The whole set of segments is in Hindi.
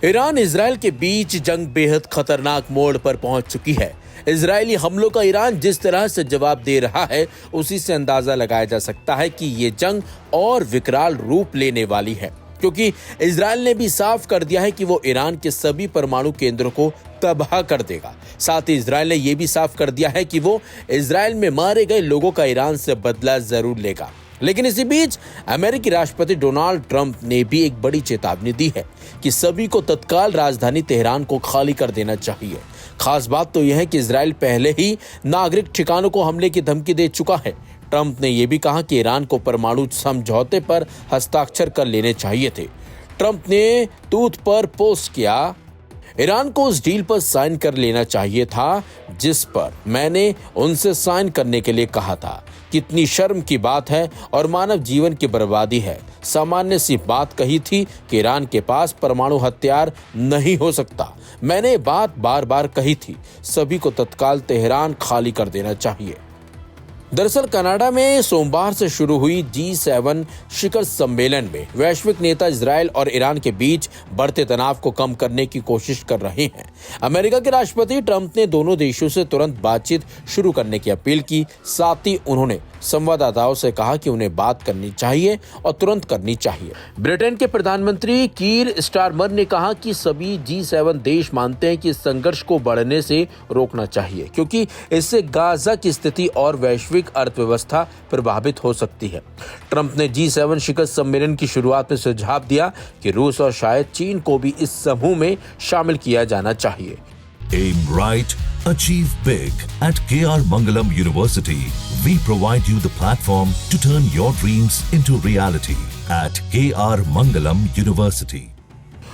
ईरान इजराइल के बीच जंग बेहद खतरनाक मोड़ पर पहुंच चुकी है। इजरायली हमलों का ईरान जिस तरह से जवाब दे रहा है, उसी से अंदाजा लगाया जा सकता है कि ये जंग और विकराल रूप लेने वाली है, क्योंकि इजराइल ने भी साफ कर दिया है कि वो ईरान के सभी परमाणु केंद्रों को तबाह कर देगा। साथ ही इजराइल ने यह भी साफ कर दिया है कि वो इजराइल में मारे गए लोगों का ईरान से बदला जरूर लेगा। लेकिन इसी बीच अमेरिकी राष्ट्रपति डोनाल्ड ट्रंप ने भी एक बड़ी चेतावनी दी है कि सभी को तत्काल राजधानी तेहरान को खाली कर देना चाहिए। खास बात तो यह है कि इजराइल पहले ही नागरिक ठिकानों को हमले की धमकी दे चुका है। ट्रंप ने यह भी कहा कि ईरान को परमाणु समझौते पर हस्ताक्षर कर लेने चाहिए थे। ट्रंप ने ट्वीट पर पोस्ट किया, ईरान को उस डील पर साइन कर लेना चाहिए था जिस पर मैंने उनसे साइन करने के लिए कहा था। कितनी शर्म की बात है और मानव जीवन की बर्बादी है। सामान्य सी बात कही थी कि ईरान के पास परमाणु हथियार नहीं हो सकता। मैंने बात बार बार कही थी, सभी को तत्काल तेहरान खाली कर देना चाहिए। दरअसल कनाडा में सोमवार से शुरू हुई G7 शिखर सम्मेलन में वैश्विक नेता इजराइल और ईरान के बीच बढ़ते तनाव को कम करने की कोशिश कर रहे हैं। अमेरिका के राष्ट्रपति ट्रंप ने दोनों देशों से तुरंत बातचीत शुरू करने की अपील की। साथ ही उन्होंने संवाददाताओं से कहा कि उन्हें बात करनी चाहिए और तुरंत करनी चाहिए। ब्रिटेन के प्रधानमंत्री कीर स्टारमर ने कहा कि सभी G7 देश मानते हैं कि इस संघर्ष को बढ़ने से रोकना चाहिए, क्योंकि इससे गाजा की स्थिति और वैश्विक अर्थव्यवस्था प्रभावित हो सकती है। ट्रंप ने G7 शिखर सम्मेलन की शुरुआत में सुझाव दिया कि रूस और शायद चीन को भी इस समूह में शामिल किया जाना चाहिए। Aim right, achieve big. At KR Mangalam University, we provide you the platform to turn your dreams into reality. At KR Mangalam University.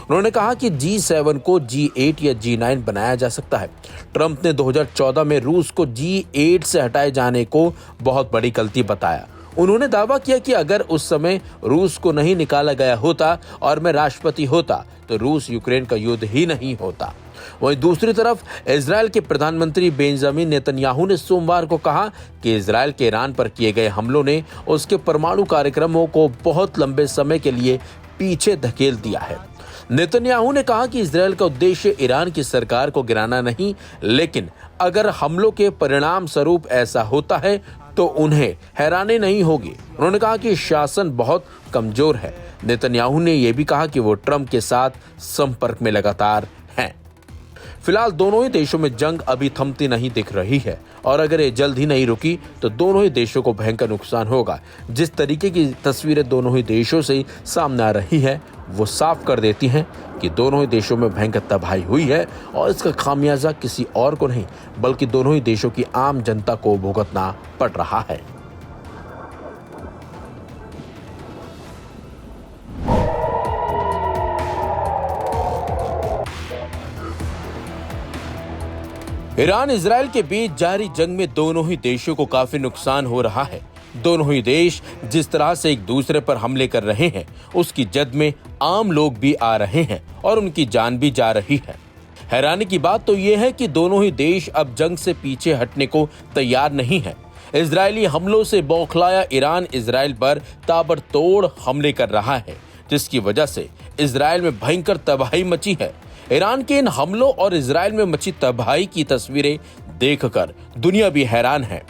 उन्होंने कहा कि G7 को G8 या G9 बनाया जा सकता है। ट्रंप ने 2014 में रूस को G8 से हटाए जाने को बहुत बड़ी गलती बताया। उन्होंने दावा किया कि अगर उस समय रूस को नहीं निकाला गया होता और मैं राष्ट्रपति होता तो रूस यूक्रेन का युद्ध ही नहीं होता। वहीं दूसरी तरफ इजराइल के प्रधानमंत्री बेंजामिन नेतन्याहू ने सोमवार को कहा कि इजराइल के ईरान पर किए गए हमलों ने उसके परमाणु कार्यक्रमों को बहुत लंबे समय के लिए पीछे धकेल दिया है। नेतन्याहू ने कहा कि इजराइल का उद्देश्य ईरान की सरकार को गिराना नहीं, लेकिन अगर हमलों के परिणाम स्वरूप ऐसा होता है तो उन्हें हैरानी नहीं होगी। उन्होंने कहा कि शासन बहुत कमजोर है। नेतन्याहू ने यह भी कहा कि वो ट्रंप के साथ संपर्क में लगातार हैं। फिलहाल दोनों ही देशों में जंग अभी थमती नहीं दिख रही है और अगर ये जल्द ही नहीं रुकी तो दोनों ही देशों को भयंकर नुकसान होगा। जिस तरीके की तस्वीरें दोनों ही देशों से सामने आ रही है, वो साफ कर देती हैं कि दोनों ही देशों में भयंकर तबाही हुई है और इसका खामियाजा किसी और को नहीं बल्कि दोनों ही देशों की आम जनता को भुगतना पड़ रहा है। ईरान इजराइल के बीच जारी जंग में दोनों ही देशों को काफी नुकसान हो रहा है। दोनों ही देश जिस तरह से एक दूसरे पर हमले कर रहे हैं, उसकी जद में आम लोग भी आ रहे हैं और उनकी जान भी जा रही है। हैरानी की बात तो यह है कि दोनों ही देश अब जंग से पीछे हटने को तैयार नहीं है। इजरायली हमलों से बौखलाया ईरान इजराइल पर ताबड़तोड़ हमले कर रहा है, जिसकी वजह से इजराइल में भयंकर तबाही मची है। ईरान के इन हमलों और इजराइल में मची तबाही की तस्वीरें देखकर दुनिया भी हैरान है।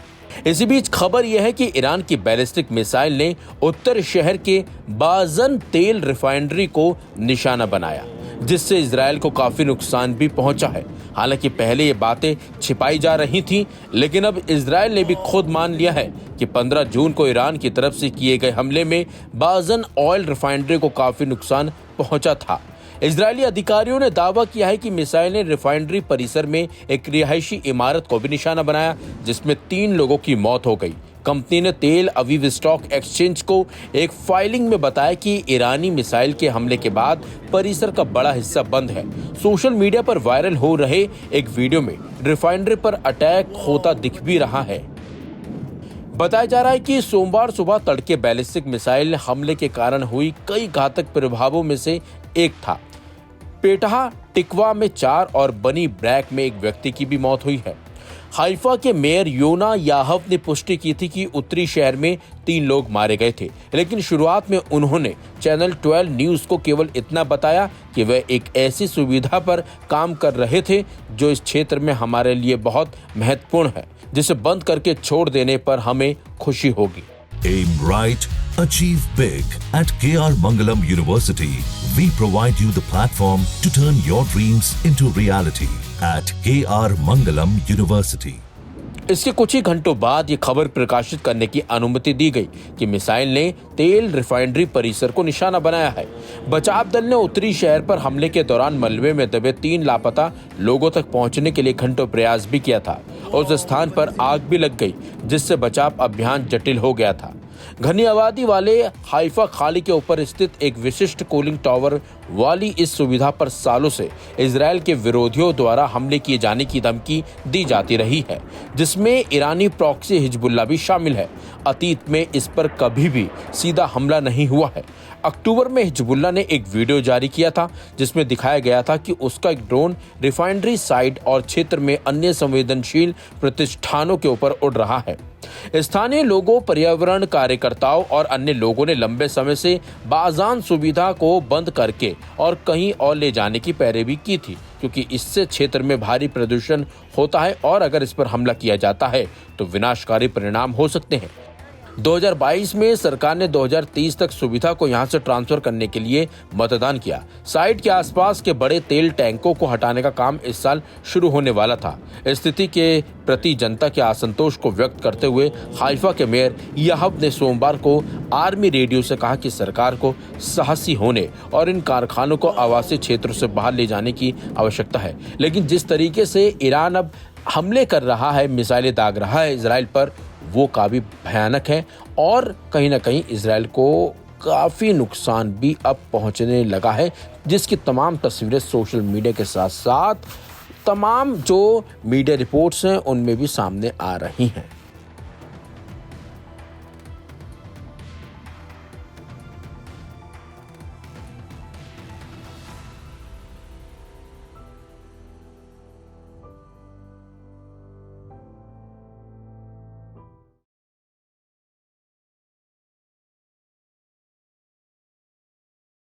इसी बीच खबर यह है कि ईरान की बैलिस्टिक मिसाइल ने उत्तर शहर के बाजन तेल रिफाइनरी को निशाना बनाया, जिससे इजराइल को काफी नुकसान भी पहुंचा है। हालांकि पहले ये बातें छिपाई जा रही थीं, लेकिन अब इजराइल ने भी खुद मान लिया है कि 15 जून को ईरान की तरफ से किए गए हमले में बाजन ऑयल रिफाइनरी को काफी नुकसान पहुंचा था। इजरायली अधिकारियों ने दावा किया है कि मिसाइल ने रिफाइनरी परिसर में एक रिहायशी इमारत को भी निशाना बनाया, जिसमें 3 लोगों की मौत हो गई। कंपनी ने तेल अवीव स्टॉक एक्सचेंज को एक फाइलिंग में बताया कि ईरानी मिसाइल के हमले के बाद परिसर का बड़ा हिस्सा बंद है। सोशल मीडिया पर वायरल हो रहे एक वीडियो में रिफाइनरी पर अटैक होता दिख भी रहा है। बताया जा रहा है कि सोमवार सुबह तड़के बैलिस्टिक मिसाइल हमले के कारण हुई कई घातक प्रभावों में से एक था। पेटहा टिकवा में 4 और बनी ब्रैक में एक व्यक्ति की भी मौत हुई है। हाइफा के मेयर योना याहव ने पुष्टि की थी कि उत्तरी शहर में 3 लोग मारे गए थे, लेकिन शुरुआत में उन्होंने चैनल 12 न्यूज को केवल इतना बताया कि वे एक ऐसी सुविधा पर काम कर रहे थे जो इस क्षेत्र में हमारे लिए बहुत महत्वपूर्ण है, जिसे बंद करके छोड़ देने पर हमें खुशी होगी। Aim right, achieve big. At KR Mangalam University, we provide you the platform to turn your dreams into reality. At KR Mangalam University. इसके कुछ ही घंटों बाद ये खबर प्रकाशित करने की अनुमति दी गई कि मिसाइल ने तेल रिफाइनरी परिसर को निशाना बनाया है। बचाव दल ने उत्तरी शहर पर हमले के दौरान मलबे में दबे 3 लापता लोगों तक पहुंचने के लिए घंटों प्रयास भी किया था। उस स्थान पर आग भी लग गई, जिससे बचाव अभियान जटिल हो गया था। घनी आबादी वाले हाइफा खाली के ऊपर स्थित एक विशिष्ट कूलिंग टावर वाली इस सुविधा पर सालों से इजराइल के विरोधियों द्वारा हमले किए जाने की धमकी दी जाती रही है, जिसमें ईरानी प्रॉक्सी हिजबुल्लाह भी शामिल है। अतीत में इस पर कभी भी सीधा हमला नहीं हुआ है। अक्टूबर में हिजबुल्लाह ने एक वीडियो जारी किया था जिसमें दिखाया गया था कि उसका एक ड्रोन रिफाइनरी साइट और क्षेत्र में अन्य संवेदनशील प्रतिष्ठानों के ऊपर उड़ रहा है। स्थानीय लोगों, पर्यावरण कार्यकर्ताओं और अन्य लोगों ने लंबे समय से बाजान सुविधा को बंद करके और कहीं और ले जाने की पैरवी की थी, क्योंकि इससे क्षेत्र में भारी प्रदूषण होता है और अगर इस पर हमला किया जाता है तो विनाशकारी परिणाम हो सकते हैं। 2022 में सरकार ने 2030 तक सुविधा को यहां से ट्रांसफर करने के लिए मतदान किया। साइट के आसपास के बड़े तेल टैंकों को हटाने का काम इस साल शुरू होने वाला था। स्थिति के प्रति जनता के असंतोष को व्यक्त करते हुए हाइफा के मेयर याहव ने सोमवार को आर्मी रेडियो से कहा कि सरकार को साहसी होने और इन कारखानों को आवासीय क्षेत्रों से बाहर ले जाने की आवश्यकता है, लेकिन जिस तरीके से ईरान अब हमले कर रहा है, मिसाइलें दाग रहा है इजराइल पर, वो काफ़ी भयानक है और कहीं ना कहीं इजराइल को काफ़ी नुकसान भी अब पहुंचने लगा है, जिसकी तमाम तस्वीरें सोशल मीडिया के साथ साथ तमाम जो मीडिया रिपोर्ट्स हैं उनमें भी सामने आ रही हैं।